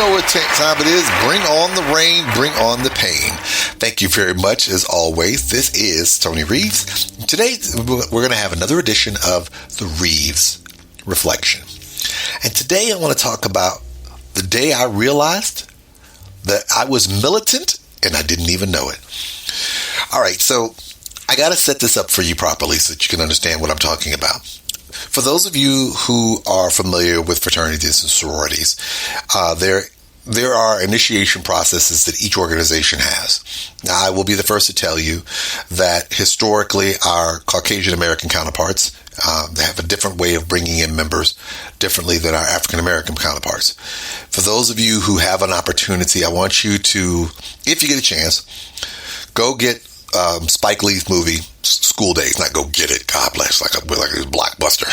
know what time it is. Bring on the rain, bring on the pain. Thank you very much, as always. This is Tony Reeves. Today, we're going to have another edition of the Reeves Reflection. And today, I want to talk about the day I realized that I was militant and I didn't even know it. All right, so I got to set this up for you properly so that you can understand what I'm talking about. For those of you who are familiar with fraternities and sororities, there are initiation processes that each organization has. Now, I will be the first to tell you that historically our Caucasian American counterparts, they have a different way of bringing in members differently than our African American counterparts. For those of you who have an opportunity, I want you to, if you get a chance, go get Spike Lee's movie School Days. Not go get it, God bless, like a blockbuster.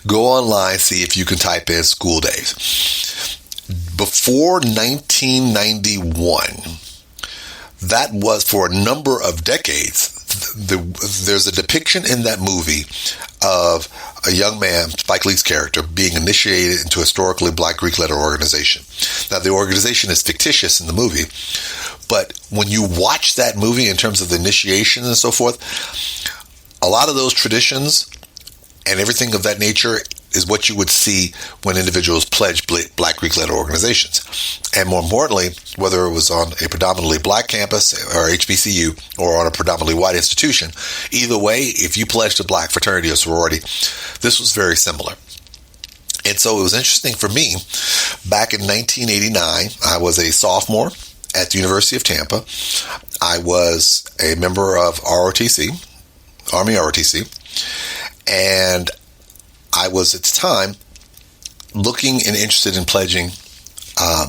Go online, see if you can type in School Days. Before 1991, that was for a number of decades. There's a depiction in that movie of a young man, Spike Lee's character, being initiated into a historically black Greek letter organization. Now, the organization is fictitious in the movie, but when you watch that movie in terms of the initiation and so forth, a lot of those traditions and everything of that nature is what you would see when individuals pledge black Greek letter organizations. And more importantly, whether it was on a predominantly black campus or HBCU or on a predominantly white institution, either way, if you pledged a black fraternity or sorority, this was very similar. And so it was interesting for me. Back in 1989, I was a sophomore at the University of Tampa. I was a member of ROTC, Army ROTC, and I was at the time looking and interested in pledging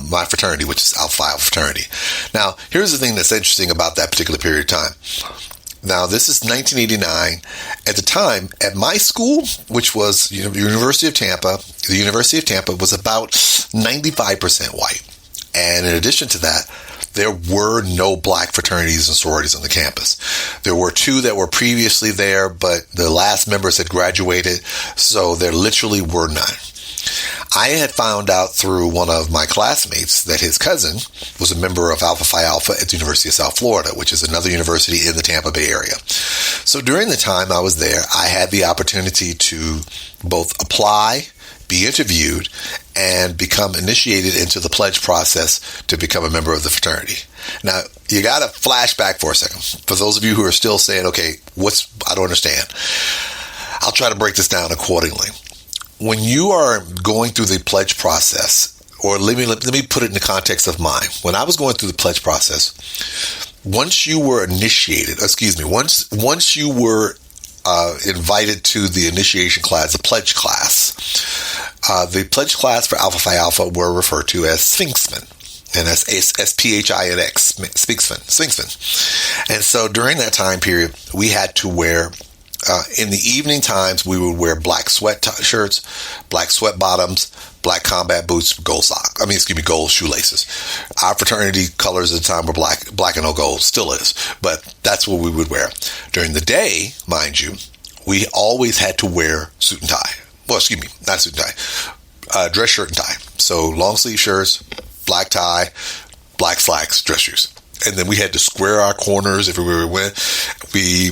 my fraternity, which is Phi Alpha Fraternity. Now, here's the thing that's interesting about that particular period of time. Now, this is 1989. At the time, at my school, which was University of Tampa, the University of Tampa was about 95% white. And in addition to that, there were no black fraternities and sororities on the campus. There were two that were previously there, but the last members had graduated, so there literally were none. I had found out through one of my classmates that his cousin was a member of Alpha Phi Alpha at the University of South Florida, which is another university in the Tampa Bay area. So during the time I was there, I had the opportunity to both apply, be interviewed, and become initiated into the pledge process to become a member of the fraternity. Now, you got to flash back for a second. For those of you who are still saying, okay, I don't understand. I'll try to break this down accordingly. When you are going through the pledge process, or let me put it in the context of mine. When I was going through the pledge process, once you were once you were invited to the initiation class, the pledge class. The pledge class for Alpha Phi Alpha were referred to as Sphinxmen, and that's S-P-H-I-N-X, Sphinxmen. And so during that time period, we had to wear, in the evening times, we would wear black sweat shirts, black sweat bottoms, black combat boots, gold shoelaces. Our fraternity colors at the time were black and no gold, still is, but that's what we would wear. During the day, mind you, we always had to wear suit and tie. Well, not suit and tie, dress shirt and tie. So long sleeve shirts, black tie, black slacks, dress shoes. And then we had to square our corners everywhere we went. We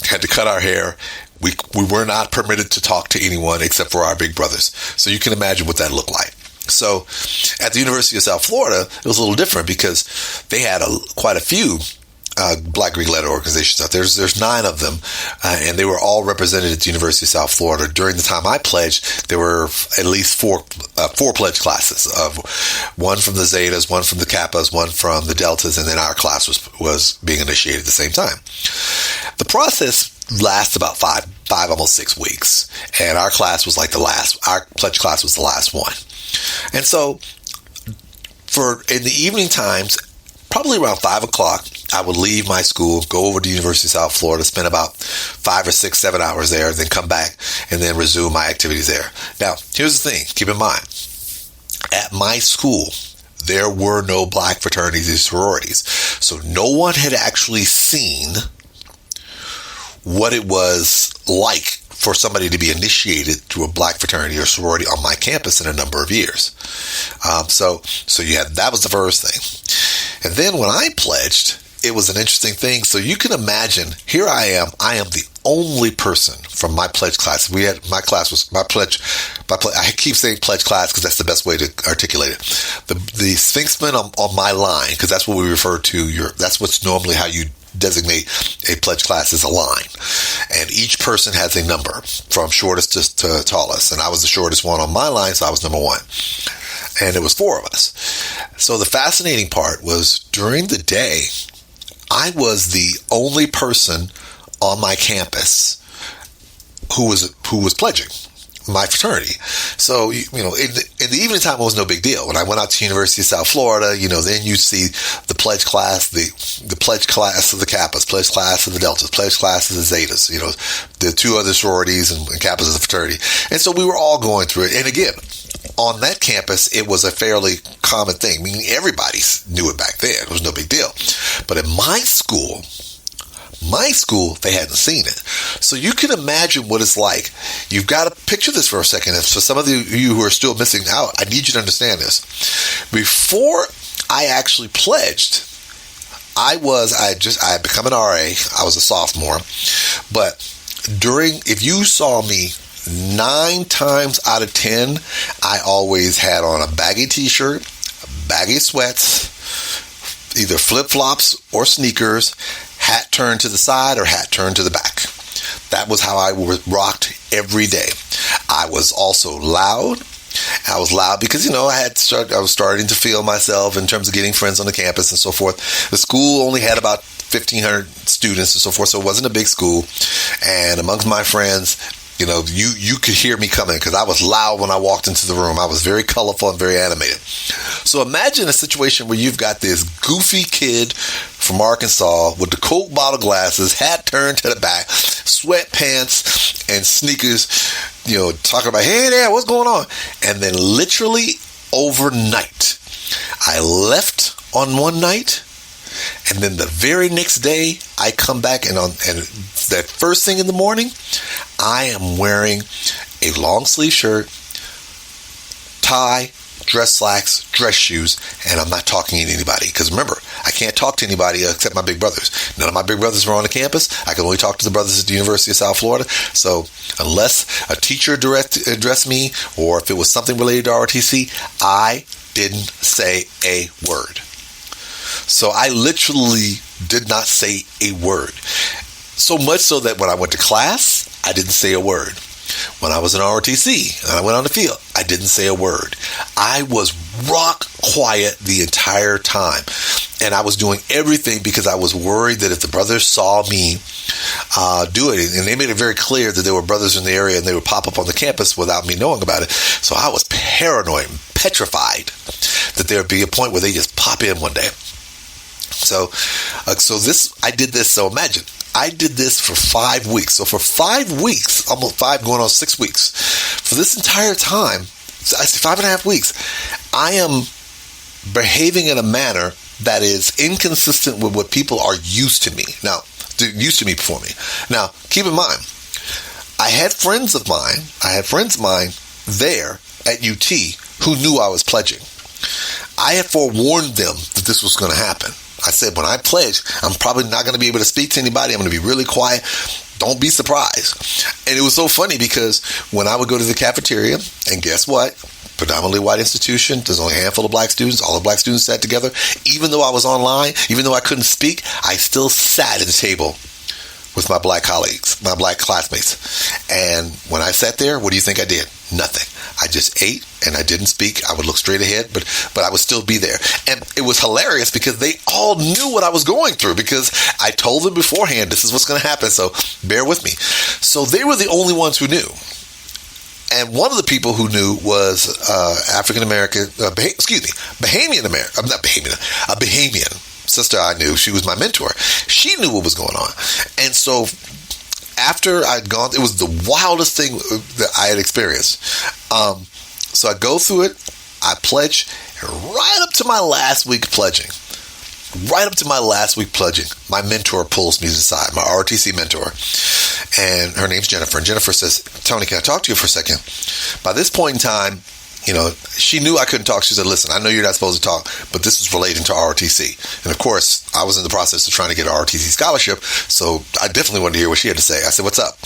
had to cut our hair. We were not permitted to talk to anyone except for our big brothers. So you can imagine what that looked like. So at the University of South Florida, it was a little different because they had quite a few black Greek letter organizations out there. There's 9 of them, and they were all represented at the University of South Florida. During the time I pledged, there were at least four pledge classes, of one from the Zetas, one from the Kappas, one from the Deltas, and then our class was being initiated at the same time. The process lasts about five, almost 6 weeks, and our class was like our pledge class was the last one. And so in the evening times, probably around 5 o'clock, I would leave my school, go over to the University of South Florida, spend about 5 or 6, 7 hours there, then come back and then resume my activities there. Now, here's the thing. Keep in mind, at my school, there were no black fraternities and sororities. So no one had actually seen what it was like for somebody to be initiated through a black fraternity or sorority on my campus in a number of years. So that was the first thing. And then when I pledged, it was an interesting thing. So you can imagine, here I am the only person from my pledge class. I keep saying pledge class because that's the best way to articulate it. The Sphinxmen on my line, because that's what we refer to. That's what's normally how you designate a pledge class, is a line. And each person has a number from shortest to tallest. And I was the shortest one on my line, so I was number one. And it was 4 of us. So the fascinating part was during the day, I was the only person on my campus who was pledging my fraternity. So, in the evening time, it was no big deal. When I went out to University of South Florida, then you see the pledge class, the pledge class of the Kappas, pledge class of the Deltas, pledge class of the Zetas, the 2 other sororities and Kappas of the fraternity. And so we were all going through it. And again, on that campus, it was a fairly common thing. Meaning everybody knew it back then. It was no big deal. But in my school, they hadn't seen it. So you can imagine what it's like. You've got to picture this for a second. And for some of you who are still missing out, I need you to understand this. Before I actually pledged, I had become an RA. I was a sophomore. But if you saw me 9 times out of 10, I always had on a baggy t-shirt, baggy sweats, either flip-flops or sneakers, hat turned to the side or hat turned to the back. That was how I rocked every day. I was also loud. I was loud because, I was starting to feel myself in terms of getting friends on the campus and so forth. The school only had about 1,500 students and so forth, so it wasn't a big school. And amongst my friends, you could hear me coming because I was loud when I walked into the room. I was very colorful and very animated. So imagine a situation where you've got this goofy kid from Arkansas with the Coke bottle glasses, hat turned to the back, sweatpants and sneakers, talking about, hey there, what's going on? And then literally overnight, I left on one night. And then the very next day, I come back and that first thing in the morning, I am wearing a long sleeve shirt, tie, dress slacks, dress shoes, and I'm not talking to anybody. Because remember, I can't talk to anybody except my big brothers. None of my big brothers were on the campus. I could only talk to the brothers at the University of South Florida. So unless a teacher addressed me or if it was something related to ROTC, I didn't say a word. So I literally did not say a word. So much so that when I went to class, I didn't say a word. When I was in ROTC and I went on the field, I didn't say a word. I was rock quiet the entire time. And I was doing everything because I was worried that if the brothers saw me do it, and they made it very clear that there were brothers in the area and they would pop up on the campus without me knowing about it. So I was paranoid, petrified that there would be a point where they just pop in one day. So I did this. So imagine, I did this for 5 weeks. So for 5 weeks, almost 5 going on 6 weeks, for this entire time, I say 5.5 weeks, I am behaving in a manner that is inconsistent with what people are used to me. Now, before me. Now, keep in mind, I had friends of mine there at UT who knew I was pledging. I had forewarned them that this was going to happen. I said, when I pledge, I'm probably not going to be able to speak to anybody. I'm going to be really quiet. Don't be surprised. And it was so funny because when I would go to the cafeteria, and guess what? Predominantly white institution, there's only a handful of black students. All the black students sat together. Even though I was online, even though I couldn't speak, I still sat at the table with my black colleagues, my black classmates. And when I sat there, what do you think I did? Nothing. I just ate and I didn't speak. I would look straight ahead, but I would still be there. And it was hilarious because they all knew what I was going through because I told them beforehand, this is what's going to happen. So bear with me. So they were the only ones who knew. And one of the people who knew was African-American, Bahamian American. I'm not Bahamian, a Bahamian sister I knew. She was my mentor. She knew what was going on. And so after I'd gone, it was the wildest thing that I had experienced. So I go through it, I pledge, and right up to my last week pledging, my mentor pulls me aside, my ROTC mentor, and her name's Jennifer. And Jennifer says, Tony, can I talk to you for a second? By this point in time, she knew I couldn't talk. She said, listen, I know you're not supposed to talk, but this is relating to ROTC. And of course, I was in the process of trying to get an ROTC scholarship, so I definitely wanted to hear what she had to say. I said, what's up?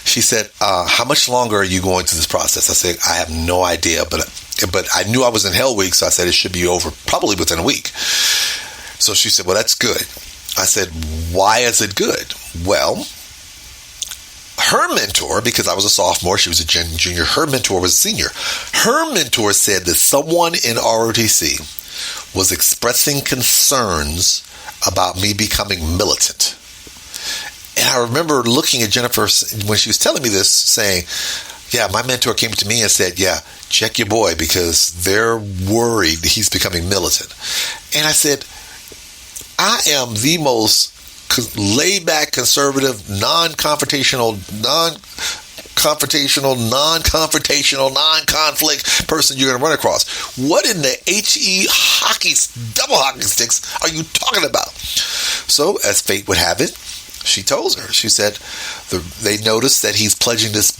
She said, how much longer are you going through this process? I said, I have no idea, but I knew I was in Hell Week, so I said it should be over probably within a week. So she said, well, that's good. I said, why is it good? Well, her mentor, because I was a sophomore, she was a junior, her mentor was a senior. Her mentor said that someone in ROTC was expressing concerns about me becoming militant. And I remember looking at Jennifer when she was telling me this, saying, yeah, my mentor came to me and said, yeah, check your boy because they're worried that he's becoming militant. And I said, I am the most laid-back, conservative, non-confrontational, non-conflict person you're going to run across. What in the double hockey sticks are you talking about? So, as fate would have it, she told her. She said they noticed that he's pledging this,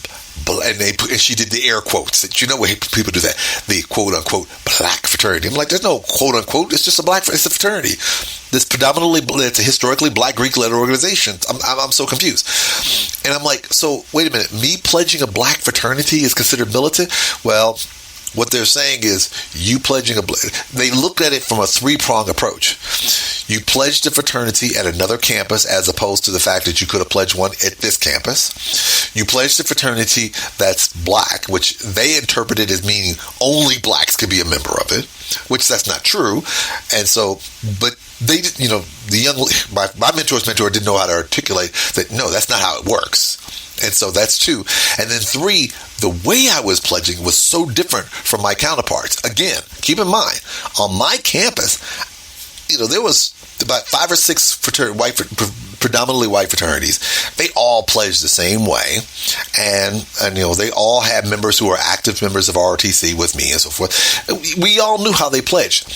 and she did the air quotes. You know where people do that, the quote-unquote black fraternity. I'm like, there's no quote-unquote. It's just it's a fraternity. It's a historically black Greek-led organization. I'm so confused. And I'm like, so wait a minute. Me pledging a black fraternity is considered militant? Well, what they're saying is you pledging they looked at it from a three-pronged approach. You pledged a fraternity at another campus as opposed to the fact that you could have pledged one at this campus. You pledged a fraternity that's black, which they interpreted as meaning only blacks could be a member of it, which that's not true. And so, but they, my mentor's mentor didn't know how to articulate that, no, that's not how it works. And so that's two. And then three, the way I was pledging was so different from my counterparts. Again, keep in mind, on my campus, there was about 5 or 6 predominantly white fraternities. They all pledged the same way. And they all had members who were active members of ROTC with me and so forth. We all knew how they pledged.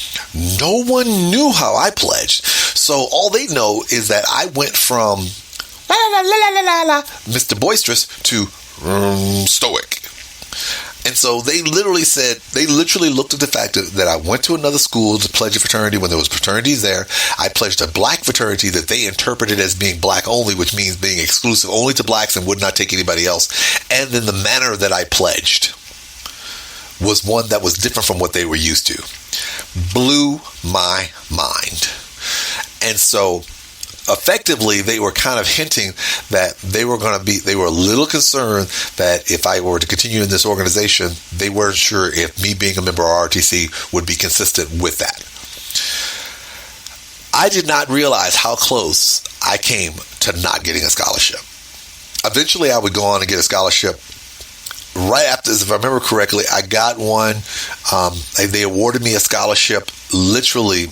No one knew how I pledged. So all they know is that I went from Mr. Boisterous to stoic. And so they literally looked at the fact that I went to another school to pledge a fraternity when there was fraternities there. I pledged a black fraternity that they interpreted as being black only, which means being exclusive only to blacks and would not take anybody else. And then the manner that I pledged was one that was different from what they were used to. Blew my mind. And so effectively, they were kind of hinting that they were a little concerned that if I were to continue in this organization, they weren't sure if me being a member of ROTC would be consistent with that. I did not realize how close I came to not getting a scholarship. Eventually, I would go on and get a scholarship. Right after, if I remember correctly, I got one. They awarded me a scholarship literally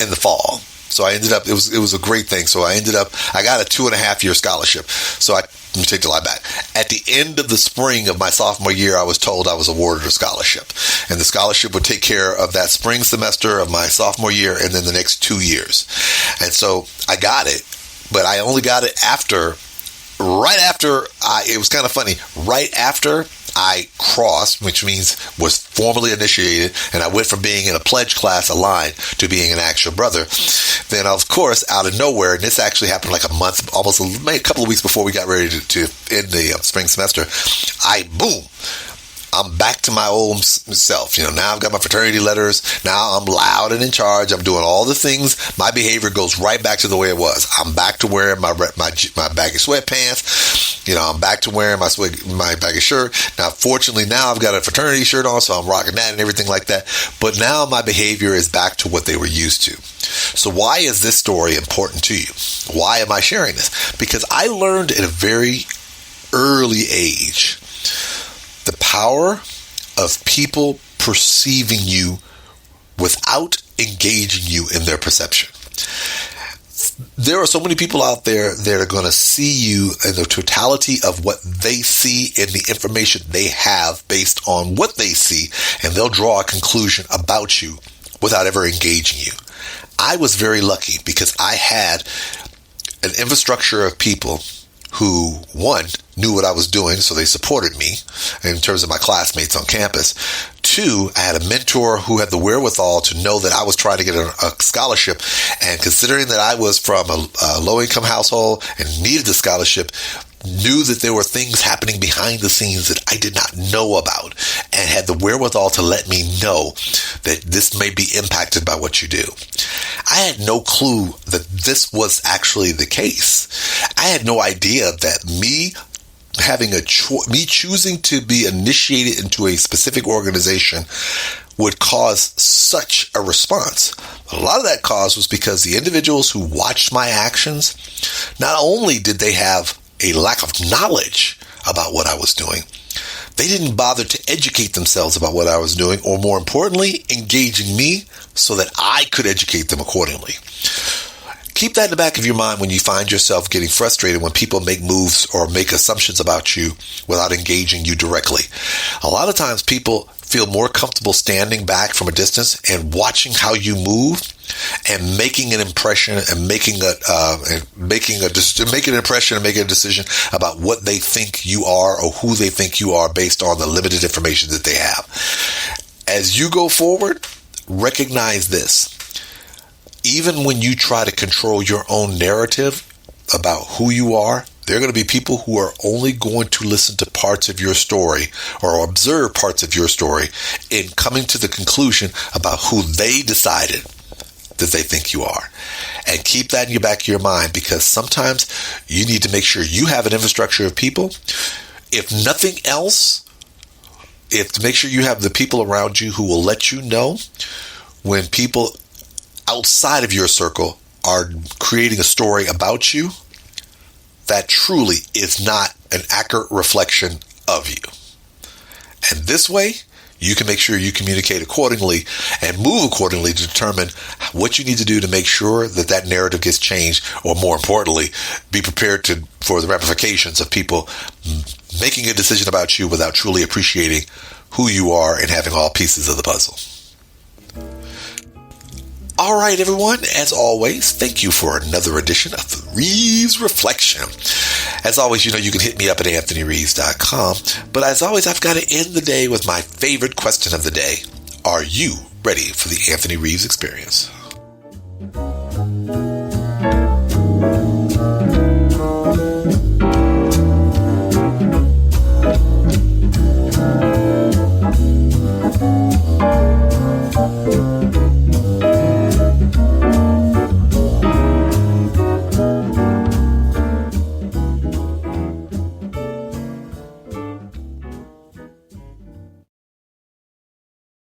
in the fall. So I ended up, it was a great thing. So I got a 2.5-year scholarship. So let me take the lie back. At the end of the spring of my sophomore year, I was told I was awarded a scholarship. And the scholarship would take care of that spring semester of my sophomore year and then the next 2 years. And so I got it, but I only got it it was kind of funny, right after I crossed, which means was formally initiated, and I went from being in a pledge class aligned to being an actual brother. Then, of course, out of nowhere, and this actually happened like a month, almost a couple of weeks before we got ready to end the spring semester, I'm back to my old self. Now I've got my fraternity letters. Now I'm loud and in charge. I'm doing all the things. My behavior goes right back to the way it was. I'm back to wearing my baggy sweatpants. I'm back to wearing my baggy shirt. Now, fortunately, now I've got a fraternity shirt on, so I'm rocking that and everything like that. But now my behavior is back to what they were used to. So why is this story important to you? Why am I sharing this? Because I learned at a very early age the power of people perceiving you without engaging you in their perception. There are so many people out there that are going to see you in the totality of what they see and the information they have based on what they see, and they'll draw a conclusion about you without ever engaging you. I was very lucky because I had an infrastructure of people who, one, knew what I was doing, so they supported me in terms of my classmates on campus. Two, I had a mentor who had the wherewithal to know that I was trying to get a scholarship, and considering that I was from a low-income household and needed the scholarship, knew that there were things happening behind the scenes that I did not know about, and had the wherewithal to let me know that this may be impacted by what you do. I had no clue that this was actually the case. I had no idea that me choosing to be initiated into a specific organization would cause such a response. A lot of that cause was because the individuals who watched my actions, not only did they have a lack of knowledge about what I was doing, they didn't bother to educate themselves about what I was doing, or more importantly, engaging me so that I could educate them accordingly. Keep that in the back of your mind when you find yourself getting frustrated when people make moves or make assumptions about you without engaging you directly. A lot of times people feel more comfortable standing back from a distance and watching how you move and making an impression and making an impression and making a decision about what they think you are or who they think you are based on the limited information that they have. As you go forward, recognize this. Even when you try to control your own narrative about who you are, there are going to be people who are only going to listen to parts of your story or observe parts of your story in coming to the conclusion about who they decided that they think you are. And keep that in your back of your mind, because sometimes you need to make sure you have an infrastructure of people. If nothing else, to make sure you have the people around you who will let you know when people outside of your circle are creating a story about you that truly is not an accurate reflection of you. And this way, you can make sure you communicate accordingly and move accordingly to determine what you need to do to make sure that that narrative gets changed, or more importantly, be prepared for the ramifications of people making a decision about you without truly appreciating who you are and having all pieces of the puzzle. All right, everyone, as always, thank you for another edition of the Reeves Reflection. As always, you can hit me up at anthonyreeves.com. But as always, I've got to end the day with my favorite question of the day. Are you ready for the Anthony Reeves experience?